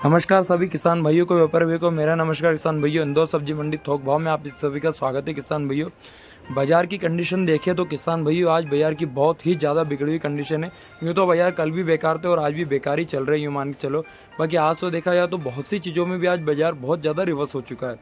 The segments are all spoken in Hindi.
नमस्कार सभी किसान भाइयों को, व्यापारी भाइयों को मेरा नमस्कार। किसान भाइयों, इंदौर सब्जी मंडी थोक भाव में आप इस सभी का स्वागत है। किसान भाइयों, बाजार की कंडीशन देखें तो किसान भाइयों आज बाजार की बहुत ही ज़्यादा बिगड़ी हुई कंडीशन है। यूँ तो बाजार कल भी बेकार थे और आज भी बेकार ही चल रहे हैं, यूँ मान के चलो। बाकी आज तो देखा जाए तो बहुत सी चीज़ों में भी आज बाजार बहुत ज़्यादा रिवर्स हो चुका है।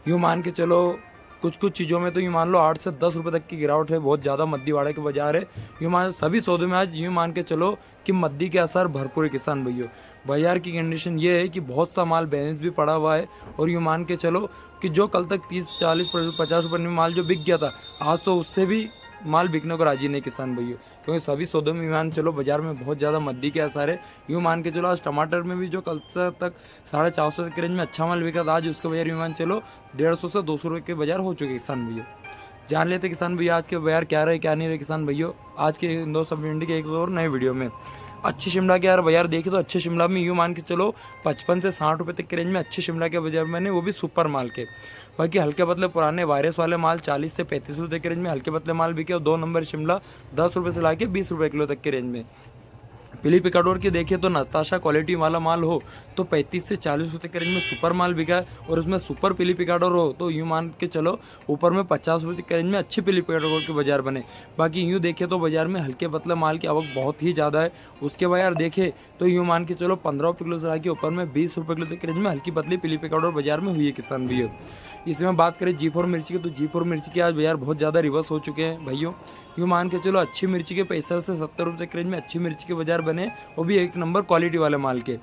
यूँ मान के चलो कुछ चीज़ों में तो यूँ मान लो 8 से 10 रुपये तक की गिरावट है। बहुत ज़्यादा मद्दी के बाजार है। यूँ मान सभी सौदों में आज यूँ मान के चलो कि मद्दी के असर भरपूर है। किसान भाइयों, बाजार की कंडीशन ये है कि बहुत सा माल बैलेंस भी पड़ा हुआ है और यूँ मान के चलो कि जो कल तक 30, 40, 50 रुपये में माल जो बिक गया था, आज तो उससे भी माल बिकने को राजी नहीं किसान भाइयों। क्योंकि सभी सौदों में मान चलो बाजार में बहुत ज़्यादा मद्दी के असर है। यूँ मान के चलो आज टमाटर में भी जो कल तक 450 के रेंज में अच्छा माल बिका था, आज उसके बाजार यूँ मान चलो 150 से 200 रुपये के बाजार हो चुके किसान भैया। जान लेते किसान भैया आज के बाजार क्या रहे क्या नहीं रहे। किसान भैया आज के इंदौर सब्जी मंडी के एक और नए वीडियो में अच्छी शिमला के यार बाजार देखे तो अच्छे शिमला में यूँ मान के चलो 55 से 60 रुपये तक के रेंज में अच्छे शिमला के बाजार मैंने, वो भी सुपर माल के। बाकी हल्के पतले पुराने वायरस वाले माल 40 से 35 रुपये के रेंज में हल्के पतले माल बिके और 2 नंबर शिमला 10 रुपये से लाके 20 रुपये किलो तक के रेंज में। पीली पिकाडोर की देखिए तो नताशा क्वालिटी वाला माल हो तो 35 से 40 रुपये के रेंज में सुपर माल बिका है और उसमें सुपर पीली पिकाडोर हो तो यूँ मान के चलो ऊपर में 50 रुपये के रेंज में अच्छी पीली पिकाडोर के बाजार बने। बाकी यूँ देखे तो बाजार में हल्के पतले माल की आवक बहुत ही ज़्यादा है। उसके बाजार देखे तो यूँ मान के चलो 15 रुपये किलो से लाके ऊपर में 20 रुपये किलो तक के रेंज में हल्की पतली पीली पिकाडोर बाजार में हुई है किसान भैया। इसमें बात करें G4 मिर्ची की तो G4 मिर्ची के आज बाजार बहुत ज़्यादा रिवर्स हो चुके हैं भाइयों। यूँ मान के चलो अच्छी मिर्ची के 65 से 70 रुपये के रेंज में अच्छी मिर्ची के बाजार बने, वो भी एक नंबर क्वालिटी वाले माल के।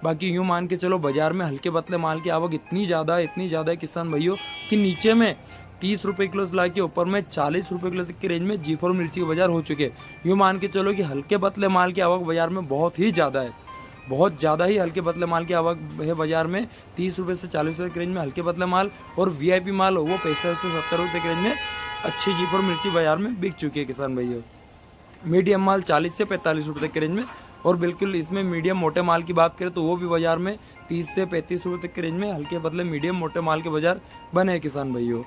बाकी यूँ मान के चलो बाजार में हल्के पतले माल की आवक इतनी ज़्यादा है किसान भाइयों कि नीचे में 30 रुपये किलो से लाके ऊपर में 40 रुपये किलो तक के रेंज में G4 मिर्ची के बाजार हो चुके। यूँ मान के चलो कि हल्के पतले माल की आवक बाजार में बहुत ही ज़्यादा है, बहुत ज़्यादा ही हल्के पतले माल की आवक है बाजार में। 30 रुपये से 40 रुपये के रेंज में हल्के पतले माल और VIP माल हो वो 65 से 70 रुपये के रेंज में अच्छी G4 मिर्ची बाजार में बिक चुकी है किसान भाइयों। मीडियम माल 40 से 45 रुपये तक के रेंज में और बिल्कुल इसमें मीडियम मोटे माल की बात करें तो वो भी बाजार में 30 से 35 रुपये तक के रेंज में हल्के पतले मीडियम मोटे माल के बाजार बने हैं किसान भाइयों।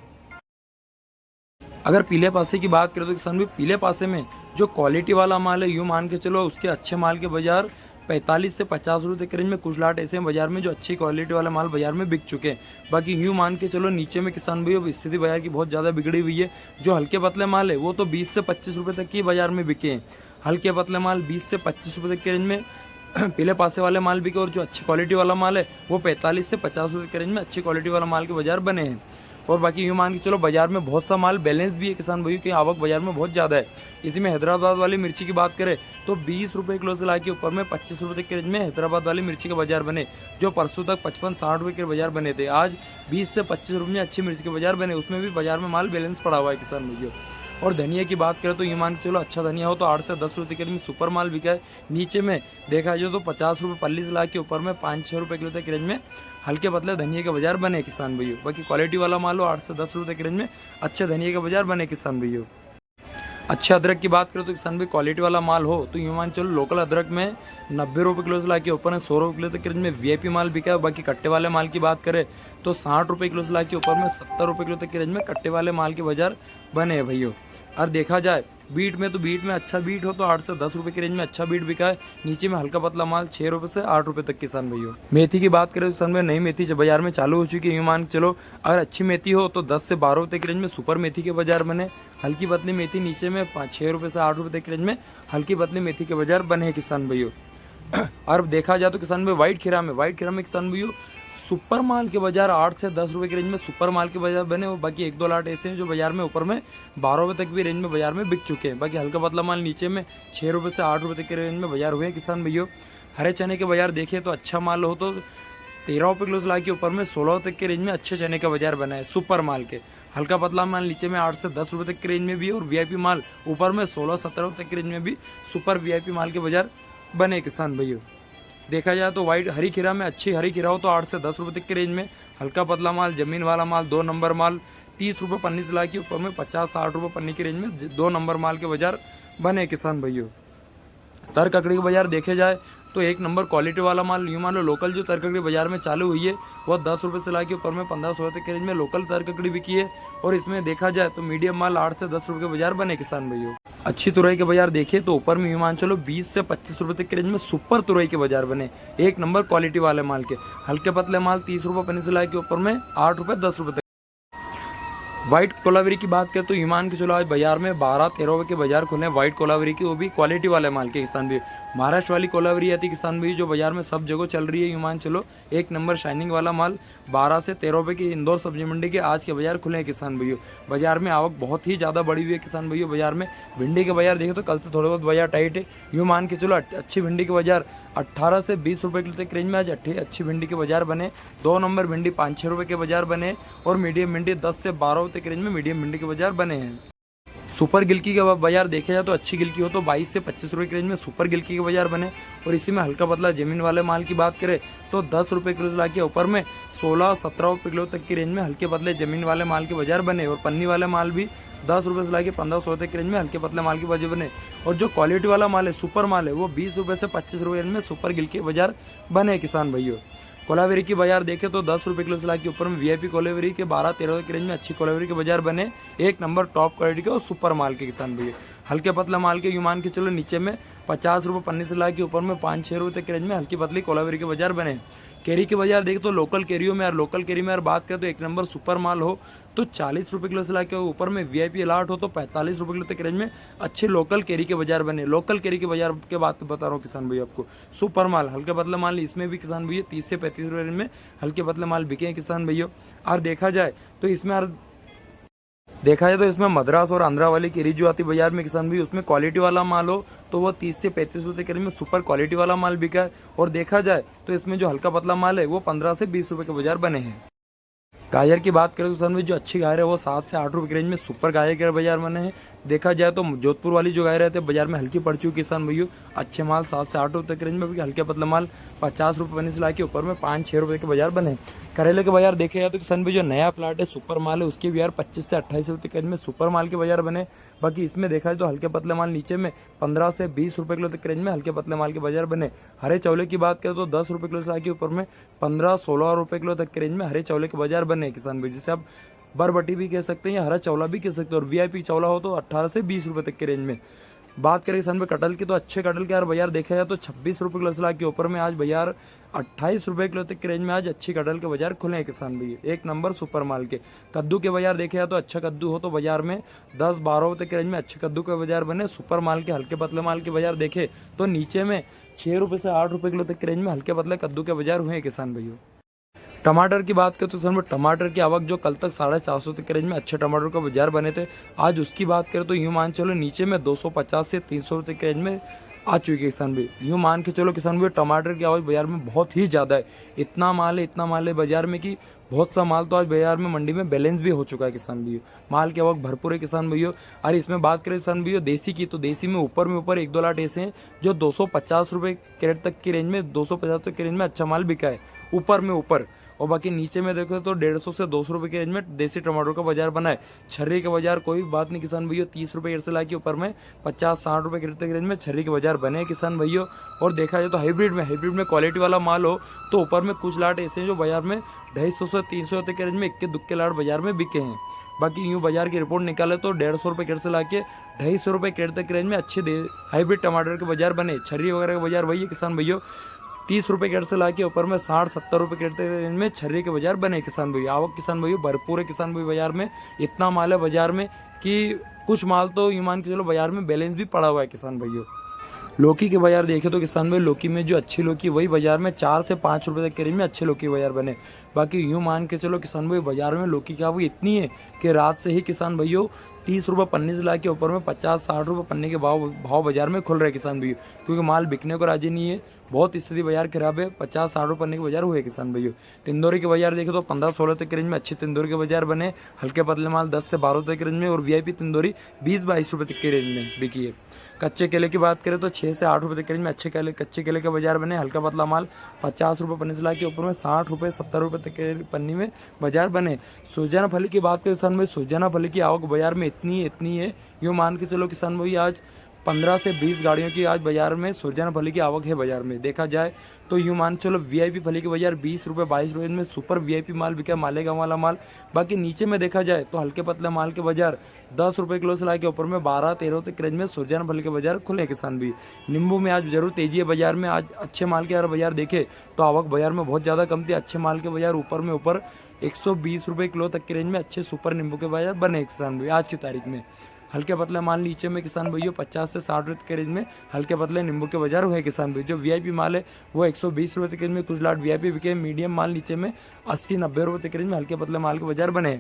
अगर पीले पासे की बात करें तो किसान भाई पीले पासे में जो क्वालिटी वाला माल है यूँ मान के चलो उसके अच्छे माल के बाजार 45 से 50 रुपये के रेंज में कुछ लाट ऐसे हैं बाजार में जो अच्छी क्वालिटी वाला माल बाजार में बिक चुके हैं। बाकी यूँ मान के चलो नीचे में किसान भाई अब स्थिति बाजार की बहुत ज़्यादा बिगड़ी हुई है। जो हल्के पतले माल है वो तो 20 से 25 रुपये तक की बाजार में बिके हैं। हल्के पतले माल 20 से 25 रुपये तक के रेंज में पीले पासे वाले माल बिके और जो अच्छी क्वालिटी वाला माल है वो 45 से 50 रुपये के रेंज में अच्छी क्वालिटी वाला माल के बाजार बने हैं। और बाकी यूँ मान के चलो बाजार में बहुत सा माल बैलेंस भी है किसान भाइयों की आवक बाजार में बहुत ज़्यादा है। इसी में हैदराबाद वाली मिर्ची की बात करें तो 20 रुपये किलो से लाके ऊपर में 25 रुपये के रेंज में हैदराबाद वाली मिर्ची के बाजार बने। जो परसों तक 55-60 रुपये के बाजार बने थे, आज 20 से 25 रुपये में अच्छी मिर्ची के बाजार बने। उसमें भी बाजार में माल बैलेंस पड़ा हुआ है किसान भाइयों। और धनिया की बात करें तो ये मान के चलो अच्छा धनिया हो तो 8 से 10 रुपये के रेंज में सुपर माल बिका है। नीचे में देखा जाए तो 50 रुपये पल्ली से लाके ऊपर में 5-6 रुपये किलो तक के रेंज में हल्के पतले धनिया के बाजार बने किसान भैया। बाकी क्वालिटी वाला माल हो 8 से 10 रुपये के रेंज में अच्छे धनिया के बाजार बने किसान भैया। अच्छे अदरक की बात करें तो किसान भाई क्वालिटी वाला माल हो तो यूँ मान चलो लोकल अदरक में 90 रुपये किलो से लाके ऊपर में 100 रुपये किलो तक के रेंज में VIP माल बिका है। बाकी कट्टे वाले माल की बात करें तो 60 रुपये किलो से लाके ऊपर में 70 रुपये किलो तक के रेंज में कट्टे वाले माल के बाजार बने हैं भैया। और देखा जाए बीट में तो बीट में अच्छा बीट हो तो 8 से 10 रुपये के रेंज में अच्छा बीट बिका है। नीचे में हल्का पतला माल 6 रुपये से 8 रुपये तक किसान भैया। मेथी की बात करें तो किसान भाई नई मेथी बाजार में चालू हो चुकी है। यूँ मान चलो अगर अच्छी मेथी हो तो 10 से 12 रुपये के रेंज में सुपर मेथी के बाजार बने। हल्की पतली मेथी नीचे में 5-6 रुपये से 8 रुपये तक के रेंज में हल्की पतली मेथी के बाजार बने हैं किसान भैया। और देखा जाए तो किसान भाई वाइट खीरा में किसान भैया सुपर माल के बाजार 8 से 10 रुपये के रेंज में सुपर माल के बाजार बने। और बाकी 1-2 लाट ऐसे हैं जो बाजार में ऊपर में 12 रुपये तक भी रेंज में बाजार में बिक चुके हैं। बाकी हल्का पतला माल नीचे में 6 रुपये से 8 रुपये तक के रेंज में बाजार हुए हैं किसान भैया। हरे चने के बाजार देखिए तो अच्छा माल हो तो 13 रुपये किलो से लाके ऊपर में 16 तक के रेंज में अच्छे चने का बाजार बना है सुपर माल के। हल्का पतला माल नीचे में 8 से 10 रुपये तक के रेंज में भी और VIP माल ऊपर में 16-17 तक के रेंज में भी सुपर VIP माल के बाजार बने किसान भैया। देखा जाए तो वाइट हरी खीरा में अच्छी हरी खीरा हो तो 8 से 10 रुपये तक के रेंज में। हल्का पतला माल जमीन वाला माल 2 नंबर माल 30 रुपये पन्नी से लाके ऊपर में 50-60 रुपये पन्नी के रेंज में 2 नंबर माल के बाजार बने किसान भैया। तर ककड़ी के बाजार देखे जाए तो एक नंबर क्वालिटी वाला माल, यूँ मान लो लोकल जो तरककड़ी बाजार में चालू हुई है वो 10 रुपये से लाके ऊपर में 15-16 तक के रेंज में लोकल तरककड़ी बिकी है। और इसमें देखा जाए तो मीडियम माल 8 से 10 रुपये के बाजार बने किसान भाइयों। अच्छी तुरई के बाजार देखे तो ऊपर में यूँ मान चलो 20 से 25 रुपये तक के रेंज में सुपर तुरई के बाजार बने, एक नंबर क्वालिटी वाले माल के। हल्के पतले माल 30 रुपये पन्नी से लाके ऊपर में 8 रुपये 10 रुपये तक। व्हाइट कोलावेरी की बात करें तो ईमान के चलो आज बाजार में 12-13 रुपये के बाजार खुले हैं व्हाइट कोलावेरी की, वो भी क्वालिटी वाले माल के किसान भी। महाराष्ट्र वाली कोलावेरी आती किसान भी जो बाजार में सब जगह चल रही है, ईमान चलो एक नंबर शाइनिंग वाला माल 12 से 13 रुपये की इंदौर सब्जी मंडी के आज के बाजार खुले हैं किसान भैया। बाजार में आवक बहुत ही ज़्यादा बढ़ी हुई है किसान भैया। बाजार में भिंडी के बाजार देखे तो कल से थोड़े बहुत बाजार टाइट है, यूँ मान के चलो अच्छी भिंडी के बाजार 18 से 20 रुपये किलो तक रेंज में आज अच्छी भिंडी के बाजार बने। 2 नंबर भिंडी 5-6 रुपये के बाजार बने और मीडियम भिंडी 10 से 12 रुपये के रेंज में मीडियम भिंडी के बाजार बने हैं। सुपर गिलकी का बाजार देखा जाए तो अच्छी गिलकी हो तो 22 से 25 रुपये की रेंज में सुपर गिलकी के बाजार बने। और इसी में हल्का पतला जमीन वाले माल की बात करें तो 10 रुपये किलो से लाके ऊपर में 16-17 रुपये किलो तक की रेंज में हल्के पतले जमीन वाले माल के बाजार बने। और पन्नी वाले माल भी 10 रुपये से लाके 15-16 तक की रेंज में हल्के पतले माल के बाजार बने। और जो क्वालिटी वाला माल है सुपर माल है वो 20 रुपये से 25 रुपये में सुपर गिलकी के बाजार बने किसान भैया। कोलावेरी की बाजार देखे तो 10 रुपये किलो से लाके ऊपर में वीआईपी कोलावेरी के 12-13 की रेंज में अच्छी कोलावेरी के बाजार बने, एक नंबर टॉप क्वालिटी के और सुपर माल के किसान भैया। हल्के पतला माल के यूँ मान के चलो नीचे में 50 रुपये पन्नी से लाके ऊपर में 5-6 रुपये तक की रेंज में हल्की पतली कोलावेरी के बाजार बने। केरी के बाजार देखे तो लोकल केरियों में लोकल केरी में यार बात करें तो एक नंबर सुपर माल हो तो 40 रुपये किलो से लाके ऊपर में वीआईपी अलाट हो तो 45 रुपये किलो तक रेंज में अच्छे लोकल केरी के बाजार बने। लोकल केरी के बाजार के बात बता रहा हूँ किसान भैया आपको। सुपर माल हल्के पतले माल इसमें भी किसान भैया 30 से 35 रुपये रेंज में हल्के पतले माल बिके हैं किसान भैया। और देखा जाए तो इसमें मद्रास और आंध्रा वाली केरी जो आती बाजार में किसान भी उसमें क्वालिटी वाला माल हो तो वो 30 से 35 रुपये के रेंज में सुपर क्वालिटी वाला माल बिका है। और देखा जाए तो इसमें जो हल्का पतला माल है वो 15 से 20 रुपये के बाजार बने हैं। गाजर की बात करें तो किसान भी जो अच्छी गाजर है वो 7 से 8 रुपये की रेंज में सुपर गाजर के बाजार बने हैं। देखा जाए तो जोधपुर वाली जो गाजर रहते हैं बाजार में हल्की पड़ चुकी किसान भैया। अच्छे माल 7 से 8 रुपये की रेंज में, हल्के पतला माल 50 रुपये बने से लाके ऊपर में 5-6 रुपये के बाजार बने। करेले के बाजार देखे जाए तो किसान भी जो नया प्लाट है सुपर माल है उसके बाजार 25 से 28 रुपये के रेंज में सुपर माल के बाजार बने। बाकी इसमें देखा जाए तो हल्के पतले माल नीचे में 15 से 20 रुपये किलो तक रेंज में हल्के पतले माल के बाजार बने। हरे चौले की बात करें तो 10 रुपये किलो से लाके ऊपर में 15-16 रुपये किलो तक के रेंज में हरे चौले के बाजार बने किसान भाई, जिसे आप बरबटी भी कह सकते हैं या हरा चौला भी कह सकते हैं। और वीआईपी चौला हो तो 18 से 20 रुपये तक के रेंज में। बात करें किसान भाई कटहल की तो अच्छे कटहल के यार बाजार देखा जाए तो 26 रुपये किलो से लाके ऊपर में आज बाजार 28 रुपये किलो तक के रेंज में आज अच्छी कटहल के बाजार खुले हैं किसान भैया, एक नंबर सुपर माल के। कद्दू के बाजार देखे जाए तो अच्छा कद्दू हो तो बाजार में 10-12 रुपये के रेंज में अच्छे कद्दू के बाजार बने। सुपर माल के हल्के पतले माल के बाजार देखे तो नीचे में 6 रुपये से 8 रुपये किलो तक के रेंज में हल्के पतले कद्दू के बाजार हुए हैं किसान भैया। टमाटर की बात करें तो सर में टमाटर की आवक जो कल तक 450 तक के रेंज में अच्छे टमाटर का बाजार बने थे, आज उसकी बात करें तो यूँ मान चलो नीचे में 250 से 300 रुपये के रेंज में आ चुकी है किसान भी। यूँ मान के चलो किसान भी टमाटर की आवक बाजार में बहुत ही ज़्यादा है। इतना माल है बाजार में कि बहुत सा माल तो आज बाजार में मंडी में बैलेंस भी हो चुका है किसान भैया। माल की आवक भरपूर है किसान भैया। और इसमें बात करें किसान भैया देसी की तो देसी में ऊपर 1-2 लाट ऐसे हैं जो 250 रुपये कैरेट तक की रेंज में 250 तक की रेंज में अच्छा माल बिका है ऊपर। और बाकी नीचे में देखो तो 150 से 200 रुपये के रेंज में देसी टमाटर का बाजार बना है। छर्री का बाजार कोई बात नहीं किसान भैया, 30 रुपये से लाके ऊपर में 50-60 रुपये के रेंज में छर्री के बाजार बने हैं किसान भैया। और देखा जाए तो हाइब्रिड में क्वालिटी वाला माल हो तो ऊपर में कुछ लाट ऐसे हैं जो बाजार में 250 से 300 तक के रेंज में इक्के दुक्के लाट बाजार में बिके हैं। बाकी यूँ बाजार की रिपोर्ट निकाले तो 150 रुपये क्रेट से लाके 250 रुपये क्रेट तक के रेंज में अच्छे हाइब्रिड टमाटर के बाजार बने। छर्री वगैरह का बाजार वही है किसान भैया। 30 रुपये क्रेट से लाके ऊपर में 60-70 रुपये क्रेट तक रेंज में छर्री के बाजार बने किसान भैया। आवक किसान भैया भरपूर है किसान भैया बाजार में। इतना माल है बाजार में कि कुछ माल तो यूँ मान के चलो बाजार में बैलेंस भी पड़ा हुआ है किसान भैया। लौकी के बाजार देखे तो किसान भाई लौकी में जो अच्छी लौकी वही बाजार में 4 से 5 रुपये तक के रेंज में अच्छे लौकी बाजार बने। बाकी यूँ मान के चलो किसान भाई बाजार में लौकी की आवक इतनी है कि रात से ही किसान भाइयों 30 रुपये पन्नी से लाके ऊपर में 50-60 रुपये पन्नी के भाव बाजार में खुल रहे हैं किसान भैया, क्योंकि माल बिकने को राजी नहीं है। बहुत स्थिति बाजार खराब है। 50-60 रुपये पन्नी के बाजार हुए किसान भैया। तिंदौरी के बाजार देखे तो 15-16 तक के रेंज में अच्छे तिंदौरी के बाजार बने। हल्के पतले माल 10 से 12 तक के रेंज में और वीआईपी तिंदौरी 20-22 रुपये तक के रेंज में बिकी है। कच्चे केले की बात करें तो 6 से 8 रुपये तक के रेंज में अच्छे कच्चे केले के बाजार बने। हल्का पतला माल 50 रुपये पन्नी से लाके ऊपर में 60 रुपये 70 रुपये तक के पन्नी में बाजार बने। सुरजाना फली की बात करें किसान भाई, सुरजाना फली की आवक बाजार में इतनी है यूँ मान के चलो किसान भाई आज 15 से 20 गाड़ियों की आज बाजार में सुरजाना फली की आवक है। बाजार में देखा जाए तो यूँ मान चलो वीआईपी फली के बाजार 20 रुपये 22 रुपये में सुपर वीआईपी माल बिका, मालेगांव वाला माल। बाकी नीचे में देखा जाए तो हल्के पतले माल के बाजार 10 रुपये किलो से लाके ऊपर में 12-13 तक रेंज में सुरजाना फली के बाजार खुले किसान भी। नींबू में आज जरूर तेजी है बाजार में। आज अच्छे माल के अगर बाजार देखे तो आवक बाजार में बहुत ज़्यादा कम थी। अच्छे माल के बाजार ऊपर में ऊपर 120 रुपये किलो तक की रेंज में अच्छे सुपर नींबू के बाजार बने किसान भी आज की तारीख में। हल्के पतले माल नीचे में किसान भैया 50 से 60 रुपये के रेंज में हल्के पतले नींबू के बाजार हुए किसान भाई। जो वीआईपी माल है वो 120 रुपये के रेंज में कुछ लाट वीआईपी बिके। मीडियम माल नीचे में 80-90 रुपये के रेंज में हल्के पतले माल के बाजार बने।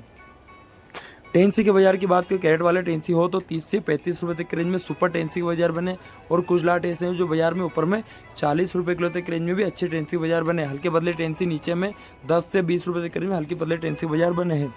टेंसी के बाजार की बात करें, कैरेट वाले टेंसी हो तो 30 से 35 रुपये तक के रेंज में सुपर टेंसी के बाजार बने। और कुछ लाट ऐसे हैं जो बाजार में ऊपर में 40 रुपये किलो तक के रेंज में भी अच्छे टेंसी के बाजार बने। हल्के पतले टेंसी नीचे में 10 से 20 रुपये तक के रेंज में हल्के पतले टेंसी के बाजार बने हैं।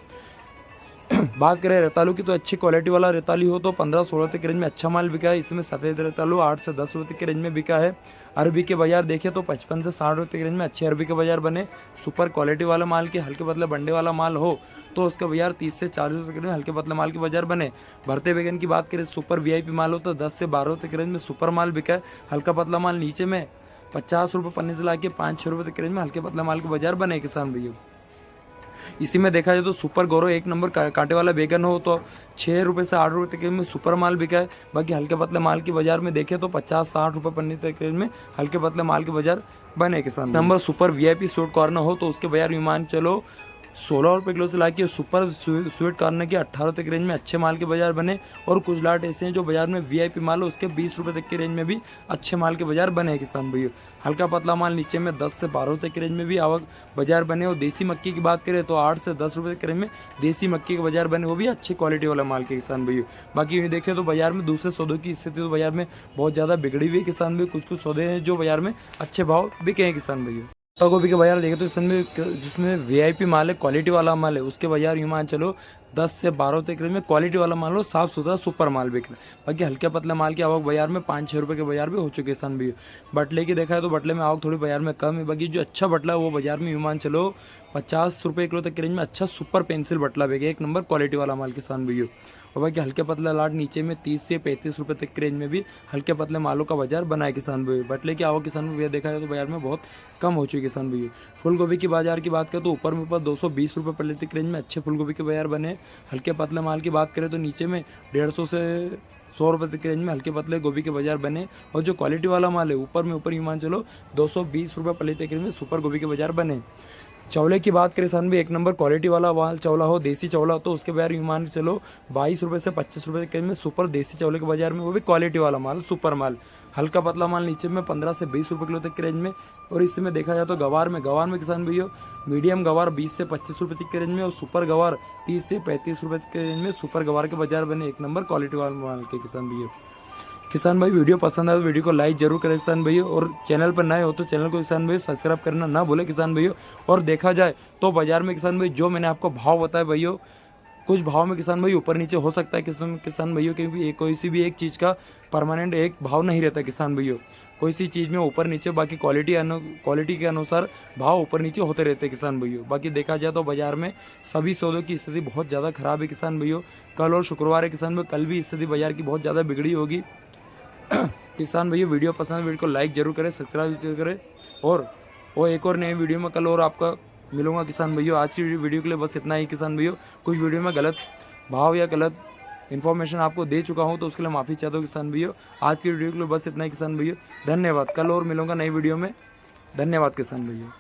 बात करें रेतालू की तो अच्छी क्वालिटी वाला रेताली हो तो 15-16 तक के रेंज में अच्छा माल बिका है। इसमें सफ़ेद रेतालू 8 से 10 रुपये तक के रेंज में बिका है। अरबी के बाजार देखें तो 55 से 60 रुपये के रेंज में अच्छे अरबी के बाजार बने। सुपर क्वालिटी वाला माल के हल्के पतले बंडे वाला माल हो तो उसका बाजार 30 से 40 रुपये के रेंज में हल्के पतले माल के बाजार बने। भरते बैगन की बात करें, सुपर वीआईपी माल हो तो 10 से 12 रुपये के रेंज में सुपर माल बिका है। हल्का पतला माल नीचे में 50 रुपये पन्ने से ला के 5-6 रुपये तक के रेंज में हल्के पतला माल के बाजार बने किसान भैया। इसी में देखा जाए तो सुपर गौरव 1 नंबर कांटे वाला बैगन हो तो 6 रुपये से 8 रुपये तक में सुपर माल बिका है। बाकी हल्के पतले माल की बाजार में देखें तो 50-60 रुपये पन्नी तक में हल्के पतले माल के बाजार बने किसान। Number super VIP sweet corner हो तो उसके बाजार मान चलो 16 रुपये किलो से लाके सुपर स्वीट कॉर्नर के 18 तक रेंज में अच्छे माल के बाजार बने। और कुछ लाट ऐसे हैं जो बाजार में वीआईपी माल हो उसके 20 रुपये तक के रेंज में भी अच्छे माल के बाजार बने किसान भैया। हल्का पतला माल नीचे में 10 से 12 तक के रेंज में भी आवक बाजार बने। और देसी मक्की की बात करें तो 8 से 10 रुपये के रेंज में देसी मक्की के बाजार बने, वो भी अच्छी क्वालिटी वाला माल के किसान भैया। बाकी यूँ देखें तो बाजार में दूसरे सौदों की स्थिति तो बाजार में बहुत ज़्यादा बिगड़ी हुई है किसान भैया। कुछ सौदे हैं जो बाजार में अच्छे भाव बिके हैं किसान भैया। पत्ता गोभी के बाजार देखें तो इसमें जिसमें वीआईपी माल है, क्वालिटी वाला माल है, उसके बाजार यूँ मान चलो 10 से 12 तक रेंज में क्वालिटी वाला माल हो, साफ सुथरा सुपर माल बिक रहा है। बाकी हल्के पतले माल की आवक बाजार में 5-6 रुपये के बाजार भी हो चुके हैं किसान भी। बटले की देखा है तो बटले में आवक थोड़ी बाजार में कम है। बाकी जो अच्छा बटला है वो बाजार में यूँ मान चलो 50 रुपये किलो तक के रेंज में अच्छा सुपर पेंसिल बटला बिके, 1 नंबर क्वालिटी वाला माल किसान भैया। और बाकी हल्के पतले लाट नीचे में 30 से 35 रुपये तक के रेंज में भी हल्के पतले मालों का बाजार बना है किसान भैया। बटले की आवक किसान भैया देखा है तो बाजार में बहुत कम हो चुकी है किसान भैया। फूल गोभी की बाजार की बात करें तो ऊपर में ऊपर 220 रुपये प्रति रेंज में अच्छे फूल गोभी के बाजार बने। हल्के पतले माल की बात करें तो नीचे में 150 से 100 रुपये तक के रेंज में हल्के पतले गोभी के बाजार बने। और जो क्वालिटी वाला माल है ऊपर में ऊपर यूँ मान चलो 220 रुपये प्रति रेंज में सुपर गोभी के बाजार बने। चौले की बात करें सन भी 1 नंबर क्वालिटी वाला माल चौला हो, देसी चौला हो तो उसके बाजार यूँ मान चलो 22 रुपये से 25 रुपये के रेंज में सुपर देसी चौले के बाजार में, वो भी क्वालिटी वाला माल सुपर माल। हल्का पतला माल नीचे में 15 से 20 रुपये किलो तक के रेंज में। और इसमें देखा जाए तो गवार में किसान भैया मीडियम गवार 20 से 25 रुपये तक के रेंज में और सुपर गवार 30 से 35 रुपये के रेंज में सुपर गवार के बाजार बने, 1 नंबर क्वालिटी वाला माल के किसान भैया। किसान भाई वीडियो पसंद आए तो वीडियो को लाइक जरूर करें किसान भैया। और चैनल पर नए हो तो चैनल को किसान भैया सब्सक्राइब करना ना भूले किसान भैया। और देखा जाए तो बाजार में किसान भाई जो मैंने आपको भाव बताया भैया, कुछ भाव में किसान भाई ऊपर नीचे हो सकता है किसान भैया, क्योंकि कोई सी भी एक चीज़ का परमानेंट एक भाव नहीं रहता किसान भैया। कोई सी चीज़ में ऊपर नीचे बाकी क्वालिटी के अनुसार भाव ऊपर नीचे होते रहते हैं किसान भैया। बाकी देखा जाए तो बाजार में सभी सौदों की स्थिति बहुत ज़्यादा खराब है किसान भैया। कल और शुक्रवार है किसान भाई, कल भी स्थिति बाजार की बहुत ज़्यादा बिगड़ी होगी। किसान भैया वीडियो पसंद है वीडियो को लाइक जरूर करें, सब्सक्राइब जरूर करें। और एक और नई वीडियो में कल और आपका मिलूंगा किसान भैया। आज की वीडियो के लिए बस इतना ही किसान भैया। कुछ वीडियो में गलत भाव या गलत इन्फॉर्मेशन आपको दे चुका हूं तो उसके लिए माफ़ी चाहता हूँ किसान भैया। आज की वीडियो के लिए बस इतना ही किसान भैया। धन्यवाद। कल और मिलूंगा नई वीडियो में। धन्यवाद किसान भैया।